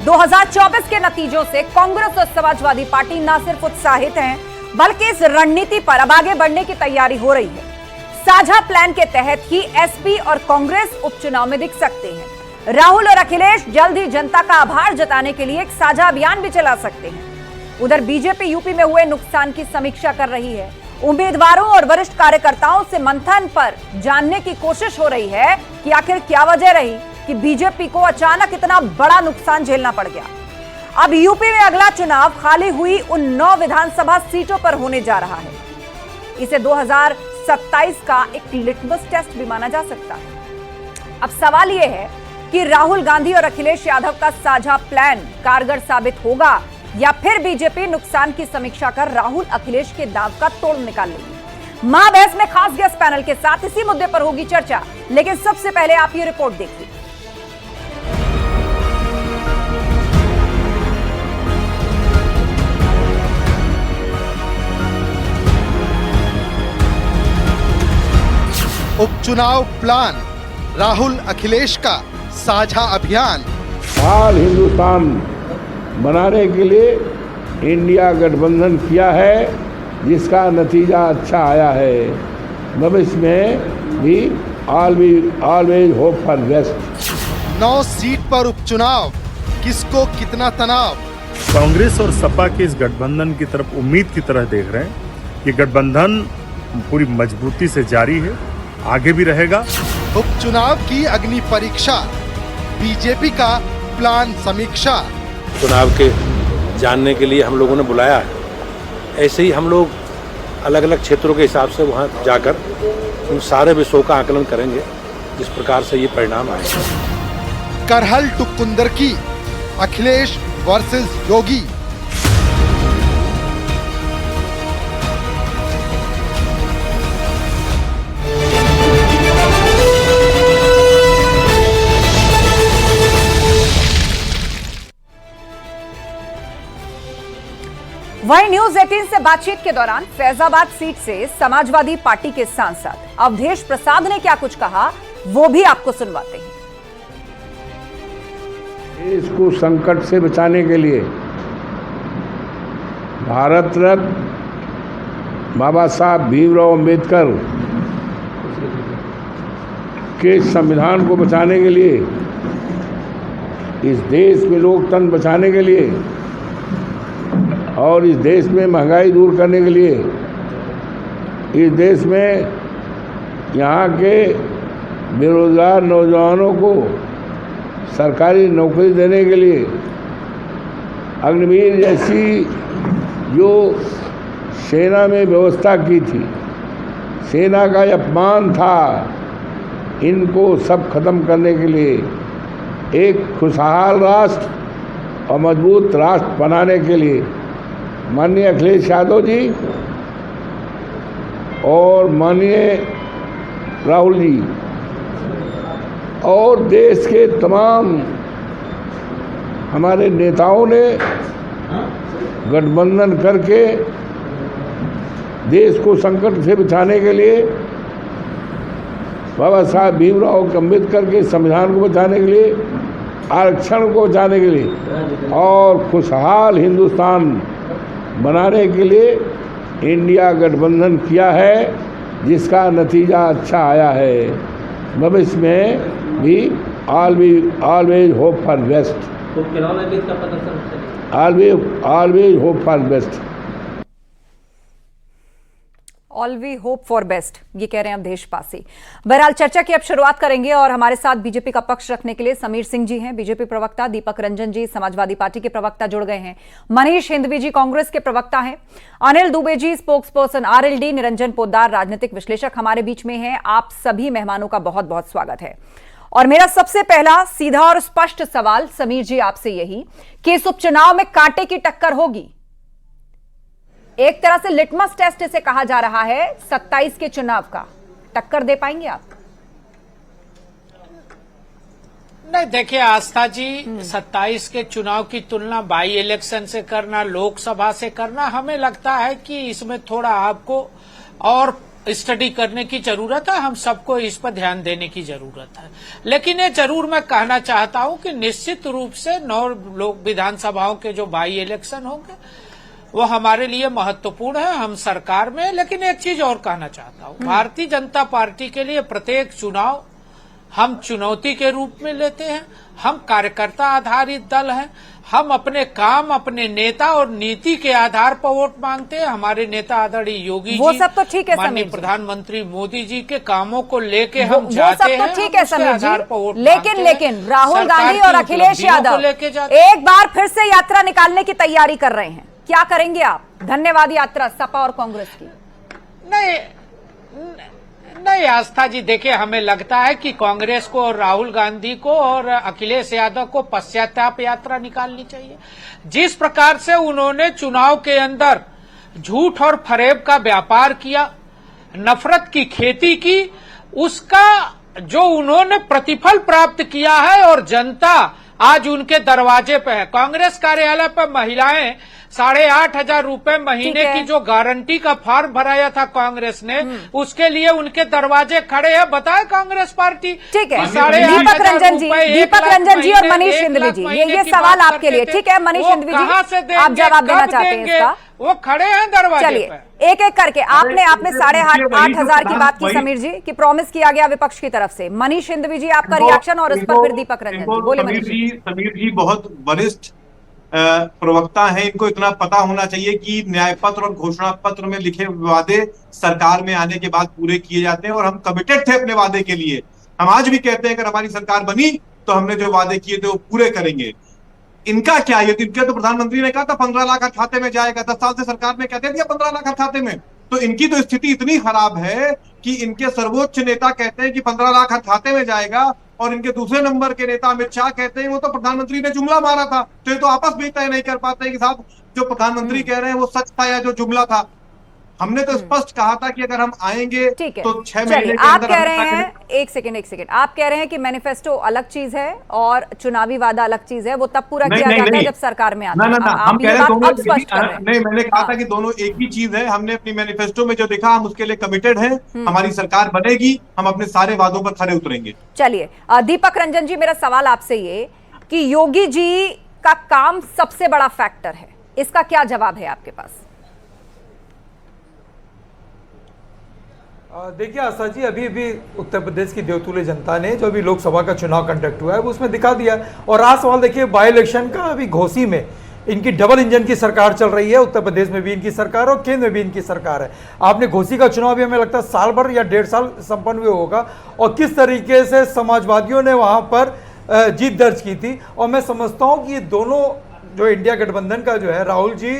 2024 के नतीजों से कांग्रेस और समाजवादी पार्टी न सिर्फ उत्साहित हैं, बल्कि इस रणनीति पर अब आगे बढ़ने की तैयारी हो रही है। साझा प्लान के तहत ही एसपी और कांग्रेस उपचुनाव में दिख सकते हैं। राहुल और अखिलेश जल्द ही जनता का आभार जताने के लिए एक साझा अभियान भी चला सकते हैं। उधर बीजेपी यूपी में हुए नुकसान की समीक्षा कर रही है। उम्मीदवारों और वरिष्ठ कार्यकर्ताओं से मंथन पर जानने की कोशिश हो रही है कि आखिर क्या वजह रही कि बीजेपी को अचानक इतना बड़ा नुकसान झेलना पड़ गया। अब यूपी में अगला चुनाव खाली हुई उन 9 विधानसभा सीटों पर होने जा रहा है। इसे 2027 का एक लिटमस टेस्ट भी माना जा सकता है। अब सवाल यह है कि राहुल गांधी और अखिलेश यादव का साझा प्लान कारगर साबित होगा या फिर बीजेपी नुकसान की समीक्षा कर राहुल अखिलेश के दांव का तोड़ निकाल लेगी। महाबहस में खास गेस्ट पैनल के साथ इसी मुद्दे पर होगी चर्चा, लेकिन सबसे पहले आप ये रिपोर्ट देखिए। उपचुनाव प्लान, राहुल अखिलेश का साझा अभियान। ऑल हिंदुस्तान बनाने के लिए इंडिया गठबंधन किया है, जिसका नतीजा अच्छा आया है। भविष्य में भी always hope for best. 9 seat पर उपचुनाव, किसको कितना तनाव। कांग्रेस और सपा के इस गठबंधन की तरफ उम्मीद की तरह देख रहे हैं कि गठबंधन पूरी मजबूती से जारी है, आगे भी रहेगा। उपचुनाव की अग्नि परीक्षा, बीजेपी का प्लान समीक्षा। चुनाव के जानने के लिए हम लोगों ने बुलाया है। ऐसे ही हम लोग अलग अलग क्षेत्रों के हिसाब से वहां जाकर उन सारे विषयों का आकलन करेंगे, जिस प्रकार से ये परिणाम आए। करहल टू कुंदरकी, अखिलेश वर्सेस योगी। वहीं न्यूज 18 से बातचीत के दौरान फैजाबाद सीट से समाजवादी पार्टी के सांसद अवधेश प्रसाद ने क्या कुछ कहा, वो भी आपको सुनवाते हैं। देश को संकट से बचाने के लिए भारत रत्न बाबा साहब भीमराव अंबेडकर के संविधान को बचाने के लिए, इस देश में लोकतंत्र बचाने के लिए और इस देश में महंगाई दूर करने के लिए, इस देश में यहाँ के बेरोजगार नौजवानों को सरकारी नौकरी देने के लिए, अग्निवीर जैसी जो सेना में व्यवस्था की थी, सेना का अपमान था, इनको सब खत्म करने के लिए एक खुशहाल राष्ट्र और मजबूत राष्ट्र बनाने के लिए माननीय अखिलेश यादव जी और माननीय राहुल जी और देश के तमाम हमारे नेताओं ने गठबंधन करके देश को संकट से बचाने के लिए, बाबा साहब भीमराव अम्बेडकर के संविधान को बचाने के लिए, आरक्षण को बचाने के लिए और खुशहाल हिंदुस्तान बनाने के लिए इंडिया गठबंधन किया है, जिसका नतीजा अच्छा आया है। भविष्य में भी always hope for best. Always hope for best. Always hope for best, ये कह रहे हैं अवधेश पासी। बहरहाल चर्चा की अब शुरुआत करेंगे और हमारे साथ बीजेपी का पक्ष रखने के लिए समीर सिंह जी हैं, बीजेपी प्रवक्ता, दीपक रंजन जी समाजवादी पार्टी के प्रवक्ता जुड़ गए हैं, मनीष हिंदवी जी कांग्रेस के प्रवक्ता हैं, अनिल दुबे जी स्पोक्स पर्सन आरएलडी, निरंजन पोद्दार राजनीतिक विश्लेषक हमारे बीच में हैं। आप सभी मेहमानों का बहुत बहुत स्वागत है। और मेरा सबसे पहला सीधा और स्पष्ट सवाल समीर जी आपसे यही कि इस उपचुनाव में कांटे की टक्कर होगी। एक तरह से लिटमस टेस्ट इसे कहा जा रहा है 27 के चुनाव का, टक्कर दे पाएंगे आप? नहीं, देखिए आस्था जी, 27 के चुनाव की तुलना बाई इलेक्शन से करना, लोकसभा से करना, हमें लगता है कि इसमें थोड़ा आपको और स्टडी करने की जरूरत है, हम सबको इस पर ध्यान देने की जरूरत है। लेकिन ये जरूर मैं कहना चाहता हूं कि निश्चित रूप से 9 लोक विधानसभाओं के जो बाई इलेक्शन होंगे वो हमारे लिए महत्वपूर्ण है, हम सरकार में। लेकिन एक चीज और कहना चाहता हूं, भारतीय जनता पार्टी के लिए प्रत्येक चुनाव हम चुनौती के रूप में लेते हैं। हम कार्यकर्ता आधारित दल हैं, हम अपने काम, अपने नेता और नीति के आधार पर वोट मांगते हैं। हमारे नेता आदरणीय योगी वो जी, सब तो ठीक है माननीय समीर जी। प्रधानमंत्री मोदी जी के कामों को लेके हम वो जाते सब हैं, तो ठीक है हम उसके समीर आधार पर वोट जी, मांगते हैं। लेकिन राहुल सरकार गांधी की और अखिलेश उपलब्धियों को यादव लेके जाते हैं। एक बार फिर से यात्रा निकालने की तैयारी कर रहे हैं, क्या करेंगे आप? धन्यवाद यात्रा सपा और कांग्रेस की। नहीं आस्था जी, देखिए हमें लगता है कि कांग्रेस को और राहुल गांधी को और अखिलेश यादव को पश्चाताप यात्रा निकालनी चाहिए। जिस प्रकार से उन्होंने चुनाव के अंदर झूठ और फरेब का व्यापार किया, नफरत की खेती की, उसका जो उन्होंने प्रतिफल प्राप्त किया है और जनता आज उनके दरवाजे पे है। कांग्रेस कार्यालय पर महिलाएं 8,500 रुपए महीने की जो गारंटी का फॉर्म भराया था कांग्रेस ने, उसके लिए उनके दरवाजे खड़े हैं। बताए कांग्रेस पार्टी। ठीक है, कि 8,500 दीपक रंजन जी, रुपए, दीपक 1 रंजन जी और महीने, मनीष 1 हिंदवी जी, महीने ये की सवाल बात आपके लिए। करते ठीक है थे। मनीष वो हिंदवी कहां से जी, देंगे, आप जवाब देना कब चाहते हैं देंगे? इसका? वो खड़े हैं दरवाजे चलिए पे। एक एक करके आपने 8,500 की बात की समीर जी, कि प्रॉमिस किया गया विपक्ष की तरफ से। मनीष हिंदवी जी, आपका रिएक्शन और इस पर फिर दीपक रंजन जी, बोलिए मनीष जी। समीर जी बहुत वरिष्ठ प्रवक्ता हैं, इनको इतना पता होना चाहिए कि न्याय पत्र और घोषणा पत्र में लिखे वादे सरकार में आने के बाद पूरे किए जाते हैं और हम कमिटेड थे अपने वादे के लिए। हम आज भी कहते हैं अगर हमारी सरकार बनी तो हमने जो वादे किए थे वो पूरे करेंगे। इनका क्या है? इनके तो प्रधानमंत्री ने कहा था 15 लाख हर खाते में जाएगा, 10 साल से सरकार ने कहते दिया 15 लाख हर खाते में। तो इनकी तो स्थिति इतनी खराब है कि इनके सर्वोच्च नेता कहते हैं कि 15 लाख हर खाते में जाएगा और इनके दूसरे नंबर के नेता अमित शाह कहते हैं वो तो प्रधानमंत्री ने जुमला मारा था। तो ये तो आपस में तय नहीं कर पाते कि साहब जो प्रधानमंत्री कह रहे हैं वो सच था या जो जुमला था। हमने तो स्पष्ट कहा था कि अगर हम आएंगे तो 6 महीने के आप अंदर कह रहे हैं, एक सेकंड, आप कह रहे हैं कि मैनिफेस्टो अलग चीज है और चुनावी वादा अलग चीज है, वो तब पूरा किया जाता है जब सरकार में आता है। हम कह रहे हैं स्पष्ट कर रहे हैं। नहीं, मैंने कहा था कि दोनों एक ही चीज है। हमने अपनी मैनिफेस्टो में जो देखा हम उसके लिए कमिटेड हैं। हमारी सरकार बनेगी, हम अपने सारे वादों पर खरे उतरेंगे। चलिए दीपक रंजन जी, मेरा सवाल आपसे ये कि योगी जी का काम सबसे बड़ा फैक्टर है, इसका क्या जवाब है आपके पास? देखिए आस्था जी, अभी उत्तर प्रदेश की देवतुल्य जनता ने जो अभी लोकसभा का चुनाव कंडक्ट हुआ है वो उसमें दिखा दिया। और आज सवाल देखिए बाई इलेक्शन का, अभी घोसी में इनकी डबल इंजन की सरकार चल रही है। उत्तर प्रदेश में भी इनकी सरकार और केंद्र में भी इनकी सरकार है। आपने घोसी का चुनाव भी हमें लगता है साल भर या 1.5 साल संपन्न हुए होगा और किस तरीके से समाजवादियों ने वहां पर जीत दर्ज की थी। और मैं समझता हूं कि ये दोनों जो इंडिया गठबंधन का जो है राहुल जी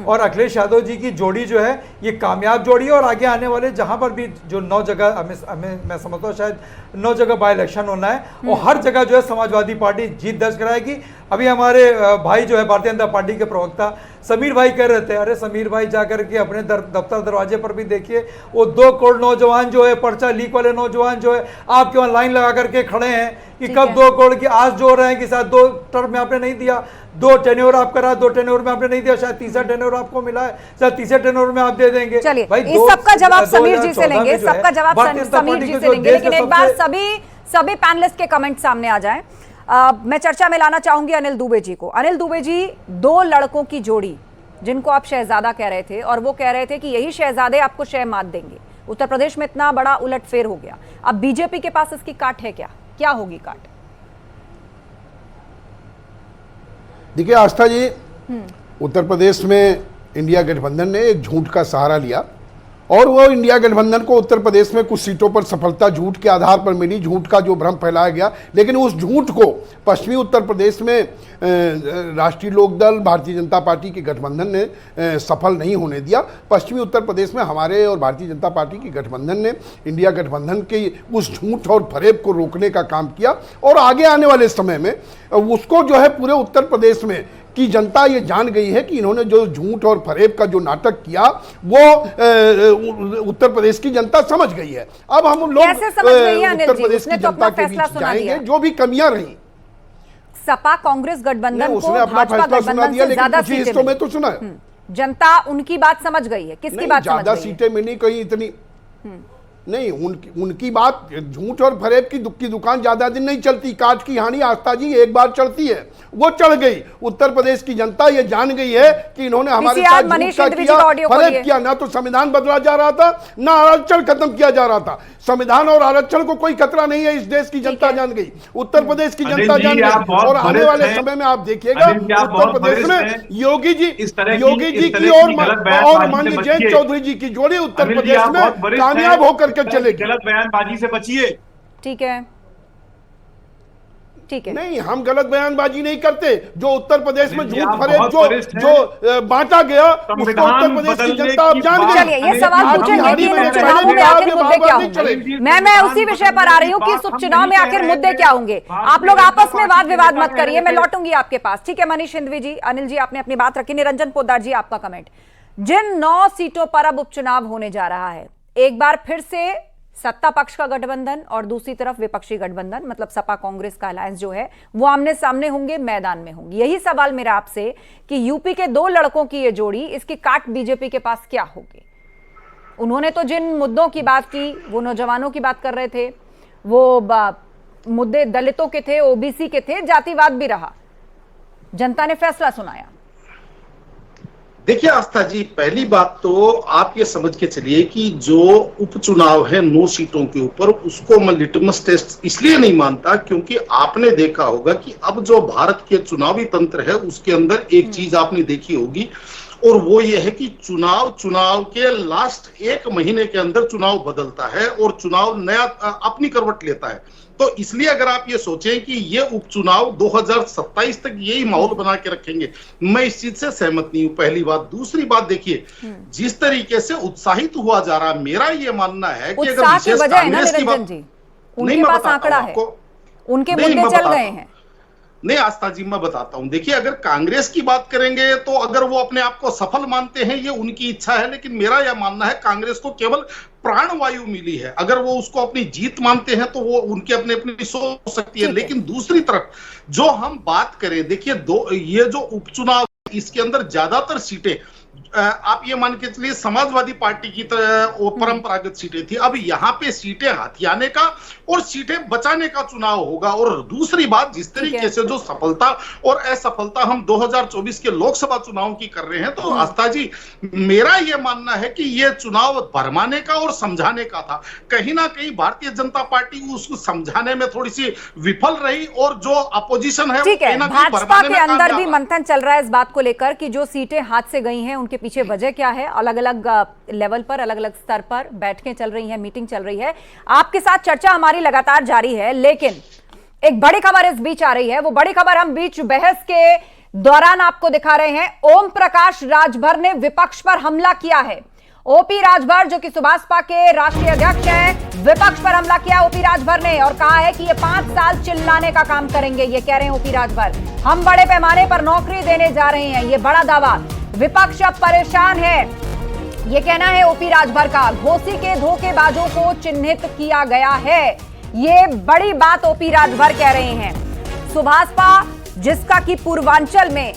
और अखिलेश यादव जी की जोड़ी जो है ये कामयाब जोड़ी है। और आगे आने वाले जहां पर भी जो 9 जगह हमें मैं समझता हूँ शायद 9 जगह बाई इलेक्शन होना है और हर जगह जो है समाजवादी पार्टी जीत दर्ज कराएगी। अभी हमारे भाई जो है भारतीय जनता पार्टी के प्रवक्ता समीर भाई कह रहे थे, अरे समीर भाई जाकर के अपने दफ्तर दरवाजे पर भी देखिए वो 2 करोड़ नौजवान जो है पर्चा लीक वाले नौजवान जो है आपके वहां लाइन लगा करके खड़े हैं कि कब 2 करोड़ की आस जो रहे हैं कि शायद 2 टर्म में आपने नहीं दिया, 2 टेन्योर आप करा, 2 टेन्योर में आपने नहीं दिया, शायद तीसरा टेन्योर आपको मिला है, शायद तीसरे टेन्योर में आप दे देंगे। चलिए भाई इस सबका जवाब समीर जी से लेंगे, सबका जवाब समीर जी से लेंगे, लेकिन एक बार सभी पैनलिस्ट के कमेंट सामने आ जाएं। मैं चर्चा में लाना चाहूंगी अनिल दुबे जी को। अनिल दुबे जी, 2 लड़कों की जोड़ी जिनको आप शहजादा कह रहे थे और वो कह रहे थे कि यही शहजादे आपको शह मात देंगे, उत्तर प्रदेश में इतना बड़ा उलटफेर हो गया। अब बीजेपी के पास इसकी काट है क्या होगी काट? देखिए आस्था जी, उत्तर प्रदेश में इंडिया गठबंधन ने एक झूठ का सहारा लिया और वो इंडिया गठबंधन को उत्तर प्रदेश में कुछ सीटों पर सफलता झूठ के आधार पर मिली, झूठ का जो भ्रम फैलाया गया। लेकिन उस झूठ को पश्चिमी उत्तर प्रदेश में राष्ट्रीय लोकदल भारतीय जनता पार्टी के गठबंधन ने सफल नहीं होने दिया। पश्चिमी उत्तर प्रदेश में हमारे और भारतीय जनता पार्टी की गठबंधन ने इंडिया गठबंधन के उस झूठ और फरेब को रोकने का काम किया और आगे आने वाले समय में उसको जो है पूरे उत्तर प्रदेश में कि जनता ये जान गई है कि इन्होंने जो झूठ और फरेब का जो नाटक किया वो उत्तर प्रदेश की जनता समझ गई है। अब हम लोग उत्तर प्रदेश की जनता के बीच जाएंगे, जो भी कमियां रही। सपा कांग्रेस गठबंधन को अपना फैसला सुना दिया, लेकिन कुछ हिस्सों में तो सुना जनता उनकी बात समझ गई है। किसकी बात समझ गई? ज्यादा सीटें मिली कहीं इतनी नहीं, उनकी बात, झूठ और फरेब की दुकान ज्यादा दिन नहीं चलती। काट की हानि आस्था जी एक बार चढ़ती है, वो चढ़ गई। उत्तर प्रदेश की जनता ये जान गई है कि इन्होंने हमारे साथ झूठ का किया, फरेब किया। ना तो संविधान बदला जा रहा था, ना आरक्षण खत्म किया जा रहा था। संविधान और आरक्षण को कोई खतरा नहीं है, इस देश की जनता जान गई, उत्तर प्रदेश की जनता जान गई। और आने वाले समय में आप देखिएगा उत्तर प्रदेश में योगी जी की और माननीय जयंत चौधरी जी की जोड़ी उत्तर प्रदेश में कामयाब होकर के चलेगी। गलत बयानबाजी से बचिए। ठीक है, ठीक है। नहीं, हम गलत बयानबाजी नहीं करते। जो उत्तर प्रदेश में झूठ फरेब जो बांटा गया उसको उत्तर प्रदेश की जनता अब जान गई। चलिए, ये सवाल पूछेंगे कि इन उपचुनावों में आखिर मुद्दे क्या होंगे। मैं उसी विषय पर आ रही हूँ कि इस उपचुनाव में आखिर मुद्दे क्या होंगे। आप लोग आपस में वाद विवाद मत करिए, मैं लौटूंगी आपके पास। ठीक है, मनीष हिंदवी जी, अनिल जी, आपने अपनी बात रखी। निरंजन पोद्दार जी, आपका कमेंट। जिन 9 सीटों पर अब उपचुनाव होने जा रहा है, एक बार फिर से सत्ता पक्ष का गठबंधन और दूसरी तरफ विपक्षी गठबंधन, मतलब सपा कांग्रेस का अलायंस जो है, वो आमने सामने होंगे, मैदान में होंगे। यही सवाल मेरा आपसे कि यूपी के 2 लड़कों की ये जोड़ी, इसकी काट बीजेपी के पास क्या होगी। उन्होंने तो जिन मुद्दों की बात की, वो नौजवानों की बात कर रहे थे, वो मुद्दे दलितों के थे, ओबीसी के थे, जातिवाद भी रहा। जनता ने फैसला सुनाया। देखिए आस्था जी, पहली बात तो आप ये समझ के चलिए कि जो उपचुनाव है 9 सीटों के ऊपर, उसको मैं लिटमस टेस्ट इसलिए नहीं मानता क्योंकि आपने देखा होगा कि अब जो भारत के चुनावी तंत्र है उसके अंदर एक चीज आपने देखी होगी, और वो ये है कि चुनाव के लास्ट 1 महीने के अंदर चुनाव बदलता है और चुनाव नया अपनी करवट लेता है। तो इसलिए अगर आप ये सोचें कि ये उपचुनाव 2027 तक यही माहौल बना के रखेंगे, मैं इस चीज से सहमत नहीं हूं। पहली बात। दूसरी बात, देखिए जिस तरीके से उत्साहित हुआ जा रहा, मेरा ये मानना है कि अगर विशेष कांग्रेस की बात, उनके पास आंकड़ा है, उनके मुद्दे चल गए हैं। नहीं आस्था जी, मैं बताता हूं। देखिए, अगर कांग्रेस की बात करेंगे तो अगर वो अपने आप को सफल मानते हैं, ये उनकी इच्छा है, लेकिन मेरा यह मानना है कांग्रेस को केवल प्राणवायु मिली है। अगर वो उसको अपनी जीत मानते हैं तो वो उनके अपनी सोच हो सकती है। लेकिन दूसरी तरफ जो हम बात करें, देखिए ये जो उपचुनाव, इसके अंदर ज्यादातर सीटें आप ये मान के चलिए समाजवादी पार्टी की परंपरागत सीटें थी। अब यहाँ पे सीटें हथियाने का और सीटें बचाने का चुनाव होगा। और दूसरी बात, जिस तरीके से जो सफलता और असफलता हम 2024 के लोकसभा चुनाव की कर रहे हैं, तो आस्था जी मेरा ये मानना है कि ये चुनाव भरमाने का और समझाने का था। कहीं ना कहीं भारतीय जनता पार्टी उसको समझाने में थोड़ी सी विफल रही, और जो अपोजिशन है, ठीक है, भाजपा के अंदर भी मंथन चल रहा है इस बात को लेकर कि जो सीटें हाथ से गई हैं उनके पीछे वजह क्या है। अलग अलग लेवल पर, अलग अलग स्तर पर बैठकें चल रही हैं, मीटिंग चल रही है। आपके साथ चर्चा हमारी लगातार जारी है, लेकिन एक बड़ी खबर इस बीच आ रही है। वो बड़ी खबर हम बीच बहस के दौरान आपको दिखा रहे हैं। ओम प्रकाश राजभर ने विपक्ष पर हमला किया है। ओपी राजभर, जो कि सुभाषपा के राष्ट्रीय अध्यक्ष हैं, विपक्ष पर हमला किया ओपी राजभर ने और कहा है कि ये 5 साल चिल्लाने का काम करेंगे। ये कह रहे हैं ओपी राजभर, हम बड़े पैमाने पर नौकरी देने जा रहे हैं। ये बड़ा दावा। विपक्ष अब परेशान है, ये कहना है ओपी राजभर का। घोसी के धोखेबाजों को चिन्हित किया गया है, ये बड़ी बात ओपी राजभर कह रहे हैं। सुभाषपा, जिसका कि पूर्वांचल में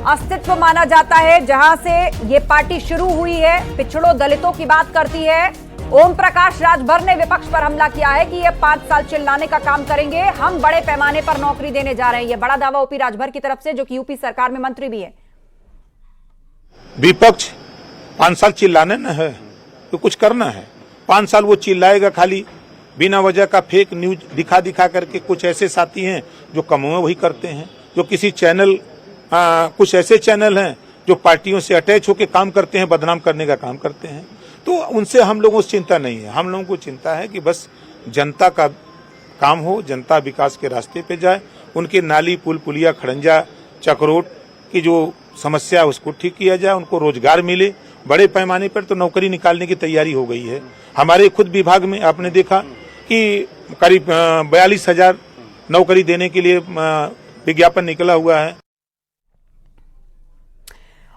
अस्तित्व माना जाता है, जहां से ये पार्टी शुरू हुई है, पिछड़ों दलितों की बात करती है। ओम प्रकाश राजभर ने विपक्ष पर हमला किया है कि ये 5 साल चिल्लाने का काम करेंगे, हम बड़े पैमाने पर नौकरी देने जा रहे हैं। ये बड़ा दावा ओपी राजभर की तरफ से, जो कि यूपी सरकार में मंत्री भी है। विपक्ष 5 साल चिल्लाने न है तो कुछ करना है। 5 साल वो चिल्लाएगा, खाली बिना वजह का फेक न्यूज दिखा दिखा करके। कुछ ऐसे साथी हैं जो कमों वही करते हैं, जो किसी चैनल कुछ ऐसे चैनल हैं जो पार्टियों से अटैच होकर काम करते हैं, बदनाम करने का काम करते हैं। तो उनसे हम लोगों को चिंता नहीं है। हम लोगों को चिंता है कि बस जनता का काम हो, जनता विकास के रास्ते पे जाए, उनके नाली पुल पुलिया खड़ंजा चक्रोट की जो समस्या है उसको ठीक किया जाए, उनको रोजगार मिले। बड़े पैमाने पर तो नौकरी निकालने की तैयारी हो गई है। हमारे खुद विभाग में आपने देखा कि करीब 42,000 नौकरी देने के लिए विज्ञापन निकला हुआ है।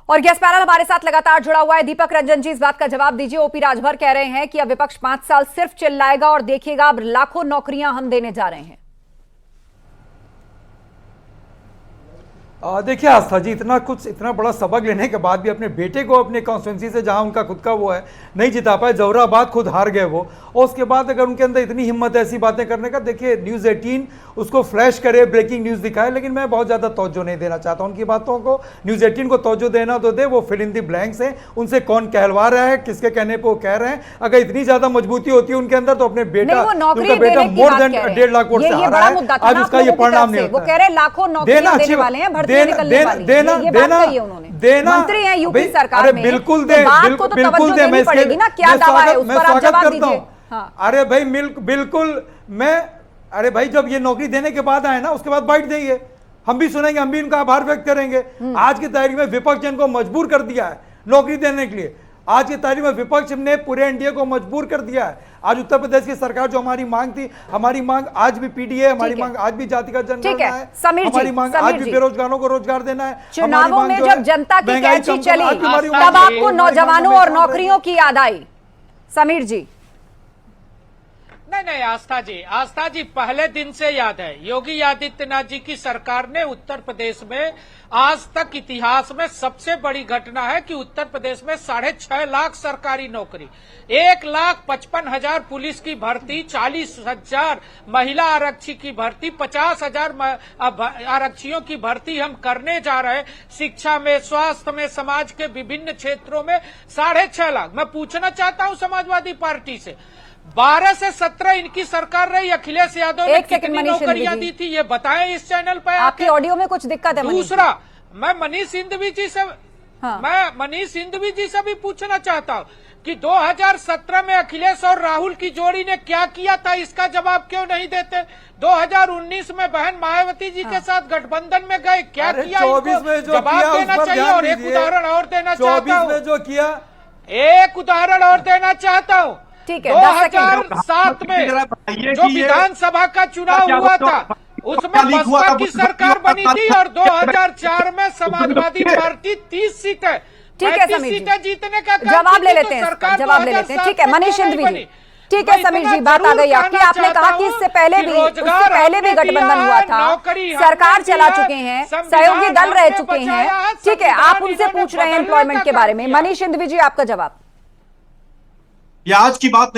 और गेस्ट पैनल हमारे साथ लगातार जुड़ा हुआ है। दीपक रंजन जी, इस बात का जवाब दीजिए। ओपी राजभर कह रहे हैं कि अब विपक्ष 5 साल सिर्फ चिल्लाएगा और देखिएगा अब लाखों नौकरियां हम देने जा रहे हैं। देखिए आस्था जी, इतना बड़ा सबक लेने के बाद भी अपने बेटे को अपने कॉन्स्टिट्यूंसी से, जहां उनका खुद का वो है, नहीं जिता पाए। जौहराबाद खुद हार गए वो, और उसके बाद अगर उनके अंदर इतनी हिम्मत है ऐसी बातें करने का, देखिए न्यूज़ 18 उसको फ्लैश करे, ब्रेकिंग न्यूज़ दिखाए, लेकिन मैं बहुत ज़्यादा तवज्जो नहीं देना चाहता उनकी बातों को। न्यूज़ 18 को तवज्जो देना तो दे, वो फिल इन द ब्लैंक्स हैं, उनसे कौन कहलवा रहा है, किसके कहने पर वो कह रहे हैं। अगर इतनी ज़्यादा मजबूती होती है उनके अंदर तो अपने बेटा मोर देन 1.5 लाख वोट से हारा है, आज उसका ये परिणाम नहीं होता। वो कह रहे लाखों नौकरियां देने वाले हैं, भर्तियां निकलने वाली हैं। देना मंत्री हैं यूपी सरकार में, बिल्कुल दे, बिल्कुल दे। मैं पड़ेगी ना, क्या दावा है उस पर आप जवाब दीजिए। अरे भाई बिल्कुल, अरे भाई जब ये नौकरी देने के बाद आए ना, उसके बाद बाइट देंगे, हम भी सुनेंगे, हम भी इनका आभार व्यक्त करेंगे। आज की तारीख में विपक्ष ने इनको मजबूर कर दिया है नौकरी देने के लिए। आज की तारीख में विपक्ष ने पूरे एनडीए को मजबूर कर दिया है। आज उत्तर प्रदेश की सरकार, जो हमारी मांग थी, हमारी मांग आज भी पीडीए, हमारी मांग आज भी जातिगत जनगणना है, हमारी मांग आज भी बेरोजगारों को रोजगार देना है। चुनावों में जब जनता की कैंची चली तब आपको नौजवानों और नौकरियों की याद आई, समीर जी? नहीं आस्था जी पहले दिन से याद है। योगी आदित्यनाथ जी की सरकार ने उत्तर प्रदेश में आज तक इतिहास में सबसे बड़ी घटना है कि उत्तर प्रदेश में 6.5 लाख सरकारी नौकरी, 1,55,000 पुलिस की भर्ती, 40,000 महिला आरक्षी की भर्ती, 50,000 आरक्षियों की भर्ती हम करने जा रहे हैं। शिक्षा में, स्वास्थ्य में, समाज के विभिन्न क्षेत्रों में 6.5 लाख। मैं पूछना चाहता हूं समाजवादी पार्टी से, 12 से 17 इनकी सरकार रही, अखिलेश यादव ने कितनी नौकरियां दी थी ये बताएं इस चैनल पर। आपकी ऑडियो में कुछ दिक्कत है? दूसरा, मैं मनीष सिंघवी जी से भी पूछना चाहता हूं कि 2017 में अखिलेश और राहुल की जोड़ी ने क्या किया था, इसका जवाब क्यों नहीं देते? 2019 में बहन मायावती जी के साथ गठबंधन में गए, क्या किया? जवाब देना चाहिए। और एक उदाहरण और देना चाहता हूँ, एक उदाहरण और देना चाहता हूँ। ठीक है, 2007 में जो विधानसभा का चुनाव हुआ था उसमें बसपा की सरकार बनी थी, और 2004 में समाजवादी पार्टी 30 सीटें, ठीक है समीर जी, जीतने का जवाब ले लेते हैं, जवाब ले लेते हैं। ठीक है मनीष सिंघवी जी, ठीक है समीर जी, बात आ गई आपकी। आपने कहा कि इससे पहले भी गठबंधन हुआ था, सरकार चला चुके हैं, सहयोगी दल रह चुके हैं। ठीक है, आप उनसे पूछ रहे हैं एम्प्लॉयमेंट के बारे में। मनीष सिंघवी जी, आपका जवाब? ये आज की बात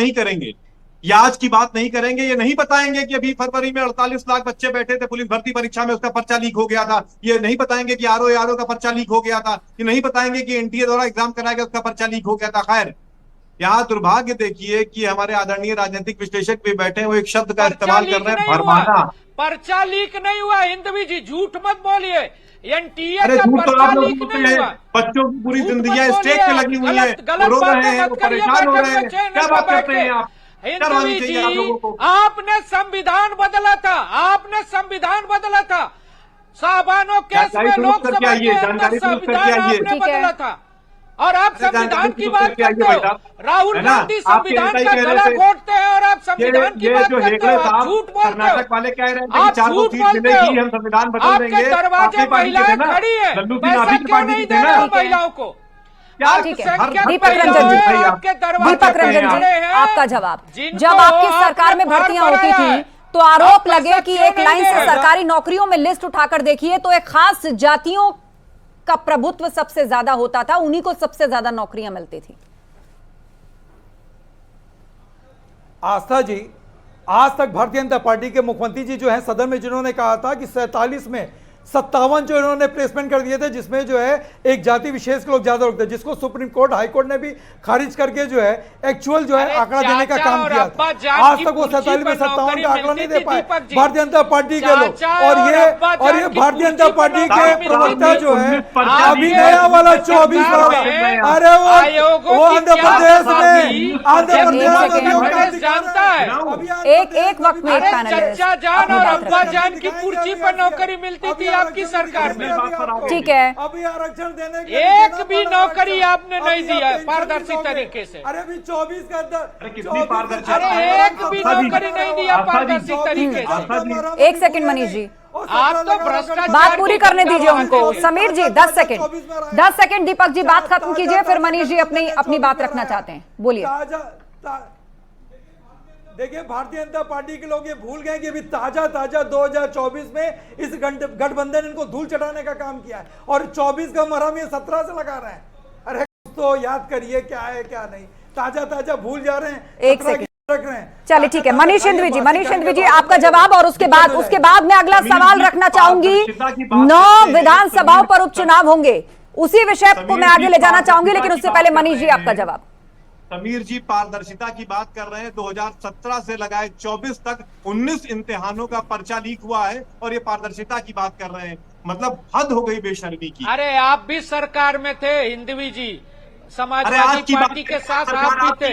नहीं करेंगे, ये नहीं बताएंगे कि अभी फरवरी में 48 लाख बच्चे बैठे थे पुलिस भर्ती परीक्षा में, उसका पर्चा लीक हो गया था। ये नहीं बताएंगे कि आरओ का पर्चा लीक हो गया था। ये नहीं बताएंगे कि एनटीए द्वारा एग्जाम कराया गया, उसका पर्चा लीक हो गया था। खैर, यहाँ दुर्भाग्य देखिए कि हमारे आदरणीय राजनीतिक विश्लेषक भी बैठे, वो एक शब्द का इस्तेमाल कर रहे हैं, भरमाना। पर्चा लीक नहीं हुआ हिंदवी जी, झूठ मत बोलिए। एनटीए अरे झूठ तो आप लोग बोलते हैं, बच्चों की पूरी जिंदगी स्टेज पे लगी हुई है, रो रहे हैं, परेशान हो रहे हैं, क्या बात करते हैं आप? हिंदवी जी, आपने संविधान बदला था, साबानो केस में लोकसभा के अंदर संविधान आपने बदला था, और आप संविधान की बात करते हो। राहुल गांधी संविधान का गला घोटते हैं और आप संविधान की बात करते हो। आप झूठ बोलते हो, कर्नाटक वाले कह रहे हैं आप झूठ बोलते हो। हम संविधान बदल देंगे, आपके दरवाजे महिलाएं खड़ी है, पैसा क्यों नहीं दे रहे महिलाओं को? ठीक है, दीपक रंजन जी, आपका जवाब? जब आपकी सरकार में भर्तियां होती थी तो आरोप लगे कि एक लाइन से सरकारी नौकरियों में लिस्ट उठाकर देखिए तो एक खास जातियों का प्रभुत्व सबसे ज्यादा होता था, उन्हीं को सबसे ज्यादा नौकरियां मिलती थी। आस्था जी, आज तक भारतीय जनता पार्टी के मुख्यमंत्री जी जो है सदन में जिन्होंने कहा था कि 47 में 57 जो इन्होंने प्लेसमेंट कर दिए थे, जिसमें जो है एक जाति विशेष के लोग ज्यादा लोग थे, जिसको सुप्रीम कोर्ट, हाई कोर्ट ने भी खारिज करके जो है एक्चुअल जो है आंकड़ा देने का काम किया था। आज तक वो 47 में 57 का आंकड़ा नहीं दे पाए भारतीय जनता पार्टी के लोग। और ये भारतीय जनता पार्टी के प्रवक्ता जो है अभी नया वाला 24 वाला, अरे वो आंध्र प्रदेश में जानता है, एक वक्त में चचा जान और अब्बा जान की कुर्सी पर नौकरी मिलती थी आपकी सरकार में। ठीक है, अभी आरक्षण देने के एक भी नौकरी आपने नहीं दिया है पारदर्शी तरीके से। अरे अभी 24 का अरे एक भी नौकरी नहीं दिया पारदर्शी तरीके से। एक सेकंड मनीष जी, आप तो भ्रष्टाचार, बात पूरी करने दीजिए उनको। समीर जी 10 सेकंड, दीपक जी बात खत्म कीजिए, फिर मनीष जी अपनी बात रखना चाहते हैं, बोलिए। देखिए भारतीय जनता पार्टी के लोग ये भूल गए कि अभी ताजा 2024 में इस गठबंधन इनको धूल चढ़ाने का काम किया है और 24 का मरहम ये 17 से लगा रहे हैं। अरे तो याद करिए क्या है क्या नहीं, ताजा भूल जा रहे हैं। एक सेकंड रख रहे हैं। चलिए ठीक है, मनीष सिंघवी जी आपका जवाब और उसके बाद मैं अगला सवाल रखना चाहूंगी। 9 विधानसभाओं पर उपचुनाव होंगे, उसी विषय को मैं आगे ले जाना चाहूंगी, लेकिन उससे पहले मनीष जी आपका जवाब। समीर जी पारदर्शिता की बात कर रहे हैं। 2017 से लगाए 24 तक 19 इम्तिहानों का पर्चा लीक हुआ है और ये पारदर्शिता की बात कर रहे हैं, मतलब हद हो गई बेशर्मी की। अरे आप भी सरकार में थे हिंदवी जी, समाजवादी पार्टी के साथ आप भी थे,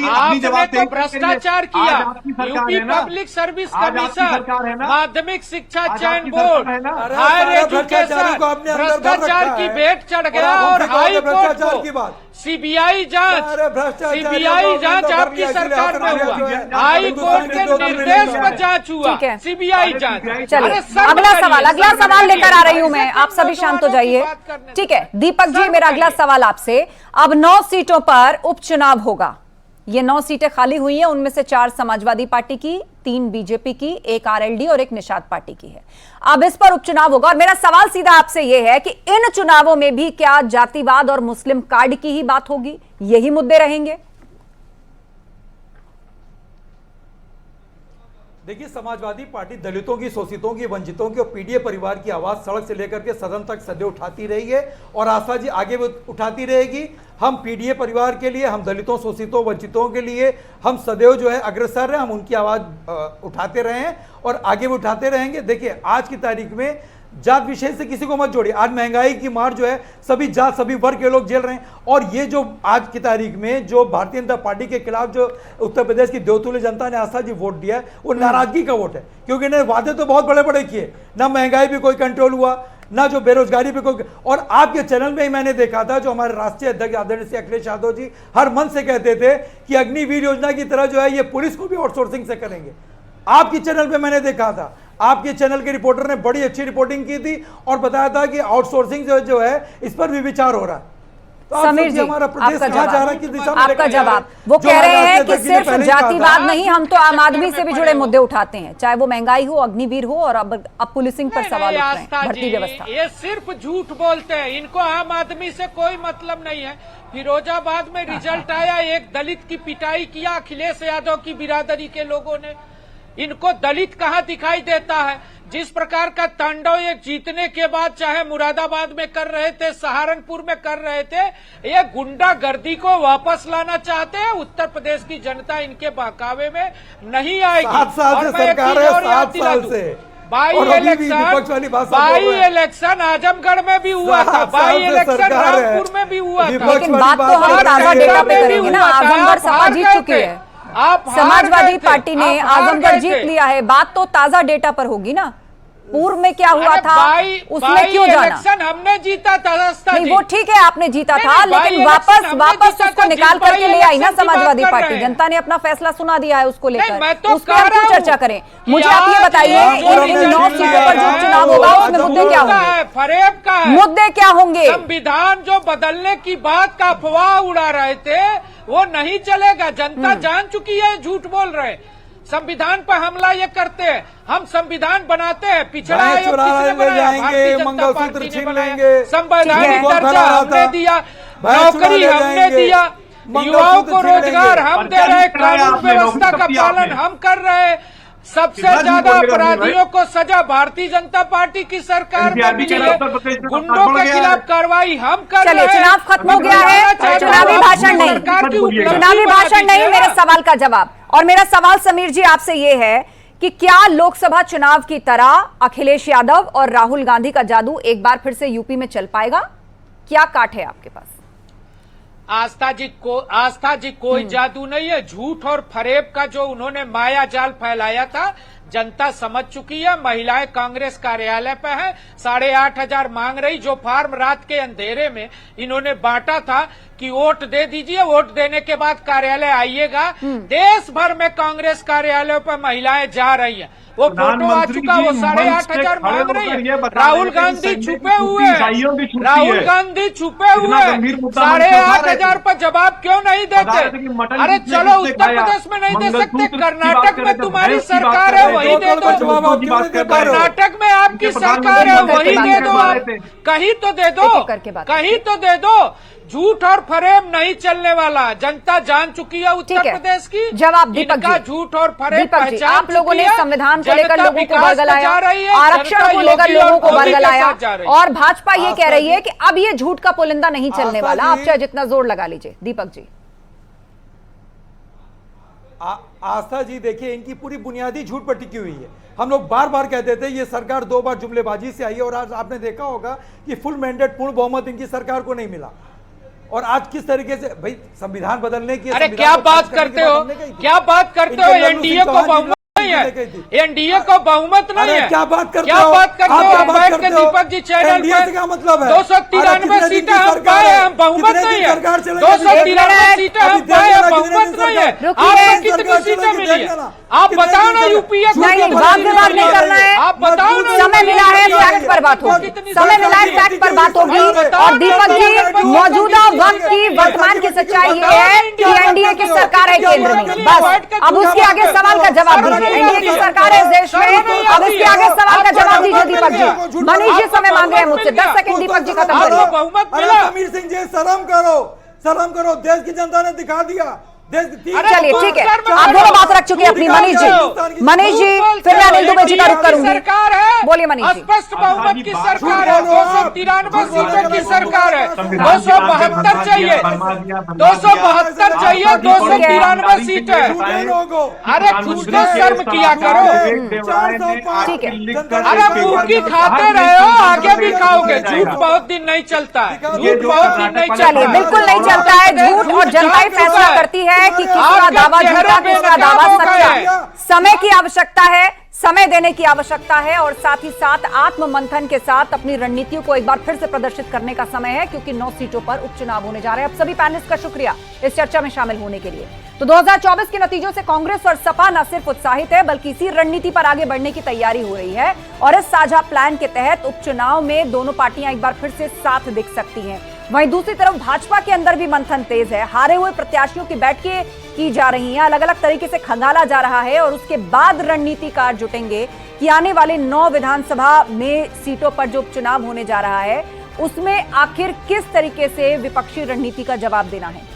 आपने तो भ्रष्टाचार किया। यूपी पब्लिक सर्विस कमीशन, माध्यमिक शिक्षा चयन बोर्ड, हायर एजुकेशन भ्रष्टाचार की भेंट चढ़ गया और हाई कोर्ट को सीबीआई जांच आपकी सरकार में हुआ, हाई कोर्ट के निर्देश पर जांच हुआ, सीबीआई जांच। चलिए अगला सवाल लेकर आ रही हूं मैं, आप सभी शांत हो जाइए। ठीक है दीपक जी, मेरा अगला सवाल आपसे, अब 9 सीटों पर उपचुनाव होगा। ये 9 सीटें खाली हुई हैं, उनमें से 4 समाजवादी पार्टी की, 3 बीजेपी की, 1 आरएलडी और 1 निषाद पार्टी की है। अब इस पर उपचुनाव होगा और मेरा सवाल सीधा आपसे यह है कि इन चुनावों में भी क्या जातिवाद और मुस्लिम कार्ड की ही बात होगी, यही मुद्दे रहेंगे? देखिए समाजवादी पार्टी दलितों की, शोषितों की, वंचितों की और पीडीए परिवार की आवाज सड़क से लेकर के सदन तक सदैव उठाती रही है और आशा जी आगे भी उठाती रहेगी। हम पीडीए परिवार के लिए, हम दलितों, शोषितों, वंचितों के लिए हम सदैव जो है अग्रसर हैं, हम उनकी आवाज उठाते रहे हैं और आगे भी उठाते रहेंगे। देखिए आज की तारीख में जात विषय से किसी को मत जोड़िए, आज महंगाई की मार जो है सभी जात सभी वर्ग के लोग झेल रहे हैं और ये जो आज की तारीख में जो भारतीय जनता पार्टी के खिलाफ जो उत्तर प्रदेश की देवतुल्य जनता ने आशा जी वोट दिया है वो नाराजगी का वोट है, क्योंकि इन्हें वादे तो बहुत बड़े बड़े किए, ना महंगाई भी कोई कंट्रोल हुआ, ना जो बेरोजगारी पे कोई। और आपके चैनल में ही मैंने देखा था जो हमारे राष्ट्रीय अध्यक्ष आदरणीय श्री अखिलेश यादव जी हर मन से कहते थे कि अग्निवीर योजना की तरह जो है ये पुलिस को भी आउटसोर्सिंग से करेंगे। आपके चैनल पे मैंने देखा था, आपके चैनल के रिपोर्टर ने बड़ी अच्छी रिपोर्टिंग की थी और बताया था कि आउटसोर्सिंग जो है इस पर भी विचार हो रहा है। तो समीर जी हमारा प्रदेश कहां जा रहा है, किस दिशा में आपका जवाब। वो कह रहे हैं कि सिर्फ जातिवाद नहीं, हम तो आम आदमी से भी जुड़े मुद्दे उठाते हैं, चाहे वो महंगाई हो, अग्निवीर हो और अब पुलिसिंग पर सवाल उठ रहे हैं, भर्ती व्यवस्था। ये सिर्फ झूठ बोलते हैं, इनको आम आदमी से कोई मतलब नहीं है। फिरोजाबाद में रिजल्ट आया, एक दलित की पिटाई किया अखिलेश यादव की बिरादरी के लोगों ने। इनको दलित कहाँ दिखाई देता है? जिस प्रकार का तांडव ये जीतने के बाद चाहे मुरादाबाद में कर रहे थे, सहारनपुर में कर रहे थे, ये गुंडागर्दी को वापस लाना चाहते हैं। उत्तर प्रदेश की जनता इनके बहकावे में नहीं आएगी। 7 साल से सरकार है, 7 साल से बाई इलेक्शन आजमगढ़ में भी हुआ था, बाई इलेक्शन रामपुर में भी हुआ था। लेकिन बात तो हम ताजा डेटा पे करेंगे ना, आजमगढ़ सपा जीत चुकी है, समाजवादी पार्टी ने आजमगढ़ जीत लिया है, बात तो ताजा डेटा पर होगी ना। पूर्व में क्या हुआ था उसमें क्यों जाना? हमने जीता था, नहीं वो ठीक है आपने जीता था, लेकिन वापस उसको निकाल करके ले आई ना समाजवादी पार्टी। जनता ने अपना फैसला सुना दिया है उसको लेकर, उस पर हम क्यों चर्चा करें? मुझे आप ये बताइए इन 9 सीटों पर जो चुनाव होगा उसमें मुद्दे क्या होंगे? फरेब का मुद्दे क्या होंगे? संविधान जो बदलने की बात का अफवाह उड़ा रहे थे वो नहीं चलेगा। जनता जान चुकी है झूठ बोल रहे। संविधान पर हमला ये करते हैं, हम संविधान बनाते हैं, पिछड़ा आयोग किसने बनाया? भारतीय जनता पार्टी ने बनाया। संवैधानिक दर्जा हमने दिया, नौकरी हमने दिया, युवाओं को रोजगार हम दे रहे, कानून व्यवस्था का पालन हम कर रहे। सबसे ज्यादा अपराधियों को सजा भारतीय जनता पार्टी की सरकार में मिली है। गुंडों के खिलाफ कार्रवाई हम कर रहे हैं। चुनाव खत्म हो गया है, चुनावी भाषण नहीं, चुनावी भाषण नहीं, मेरे सवाल का जवाब। और मेरा सवाल समीर जी आपसे ये है कि क्या लोकसभा चुनाव की तरह अखिलेश यादव और राहुल गांधी का जादू एक बार फिर से यूपी में चल पाएगा? क्या काट है आपके पास? आस्था जी कोई जादू नहीं है। झूठ और फरेब का जो उन्होंने माया जाल फैलाया था, जनता समझ चुकी है। महिलाएं कांग्रेस कार्यालय पे हैं, 8,500 मांग रही। जो फार्म रात के अंधेरे में इन्होंने बांटा था कि वोट दे दीजिए, वोट देने के बाद कार्यालय आइएगा, देश भर में कांग्रेस कार्यालयों पर महिलाएं जा रही हैं। वो फोटो आ चुका, वो 8,500 मांग रही है। राहुल गांधी छुपे हुए, राहुल गांधी छुपे हुए 8,500 पर जवाब क्यों नहीं देते? अरे चलो, उत्तर प्रदेश में नहीं दे सकते, कर्नाटक में तुम्हारी सरकार है, वही दे दो। कर्नाटक में आपकी सरकार है, वही दे दो। आप कहीं तो दे दो, कहीं तो दे दो। झूठ और फरेब नहीं चलने वाला, जनता जान चुकी है उत्तर प्रदेश की। जवाब दीपक जी, झूठ और फरेब पहचान आप लोगों ने संविधान को लेकर लोगों को बरगलाया, आरक्षण को लेकर लोगों को बरगलाया, और भाजपा ये कह रही है कि अब ये झूठ का पुलिंदा नहीं चलने वाला। आप चाहे जितना जोर लगा लीजिए। दीपक जी, आस्था जी, देखिए इनकी पूरी बुनियादी झूठ पर टिकी हुई है। हम लोग बार बार कहते थे ये सरकार 2 बार जुमलेबाजी से आई है, और आज आपने देखा होगा कि फुल मैंडेट, पूर्ण बहुमत इनकी सरकार को नहीं मिला। और आज किस तरीके से भाई संविधान बदलने की, अरे क्या बात करते हो, क्या बात करते हो? एनडीए को बहुमत नहीं है, एनडीए को बहुमत नहीं है। क्या बात करते हो? बैठ के दीपक जी चैनल पे क्या मतलब है? 293 सीटें हम पाए, हम बहुमत नहीं है। 293 सीटें हम पाए, हम बहुमत नहीं है। आपको कितनी सीटें मिली है? आप बताओ ना। यूपीए बात नहीं करना है, आप बताओ ना। समय मिला है फैक्ट पर बात होगी, समय मिला है फैक्ट पर बात होगी। और दीपक जी, मौजूदा वक्त की, वर्तमान की सच्चाई ये है कि एनडीए की सरकार है केंद्र में, बस। अब उसके आगे सवाल का जवाब दीजिए। एनडीए की सरकार है इस देश में, अब उसके आगे सवाल का जवाब दीजिए दीपक जी। मनीष जी समय मांग रहे हैं मुझसे, 10 सेकंड दीपक जी खत्म करिए। समीर सिंह जी, शर्म करो, शर्म करो, देश की जनता ने दिखा दिया। चलिए ठीक है, आप दोनों बात रख चुके हैं अपनी। मनीष जी, फिर मैं अनिल दुबे जी का रुख करूंगी। सरकार है, बोलिए मनीष जी। स्पष्ट बहुमत की सरकार है, 293 सीटों की सरकार है। 272 चाहिए, 272 चाहिए, 293 सीटें। अरे कुछ तो शर्म किया करो। ठीक है, अरे भूखी खाते रहे हो, आगे भी खाओगे। झूठ बहुत दिन नहीं चलता है, झूठ बहुत दिन नहीं चलता। चलिए, बिल्कुल नहीं चलता है झूठ, और जनता ही फैसला करती है कि किसका दावा झूठा, किसका दावा सच्चा। समय की आवश्यकता है, समय देने की आवश्यकता है, और साथ ही साथ आत्म मंथन के साथ अपनी रणनीतियों को एक बार फिर से प्रदर्शित करने का समय है, क्योंकि 9 सीटों पर उपचुनाव होने जा रहे हैं। अब सभी पैनलिस्ट का शुक्रिया इस चर्चा में शामिल होने के लिए। तो 2024 के नतीजों से कांग्रेस और सपा न सिर्फ उत्साहित है, बल्कि इसी रणनीति पर आगे बढ़ने की तैयारी हो रही है, और इस साझा प्लान के तहत उपचुनाव में दोनों पार्टियां एक बार फिर से साथ दिख सकती हैं। वहीं दूसरी तरफ भाजपा के अंदर भी मंथन तेज है। हारे हुए प्रत्याशियों की बैठकें की जा रही हैं, अलग अलग तरीके से खंगाला जा रहा है, और उसके बाद रणनीतिकार जुटेंगे कि आने वाले 9 विधानसभा में सीटों पर जो उपचुनाव होने जा रहा है, उसमें आखिर किस तरीके से विपक्षी रणनीति का जवाब देना है।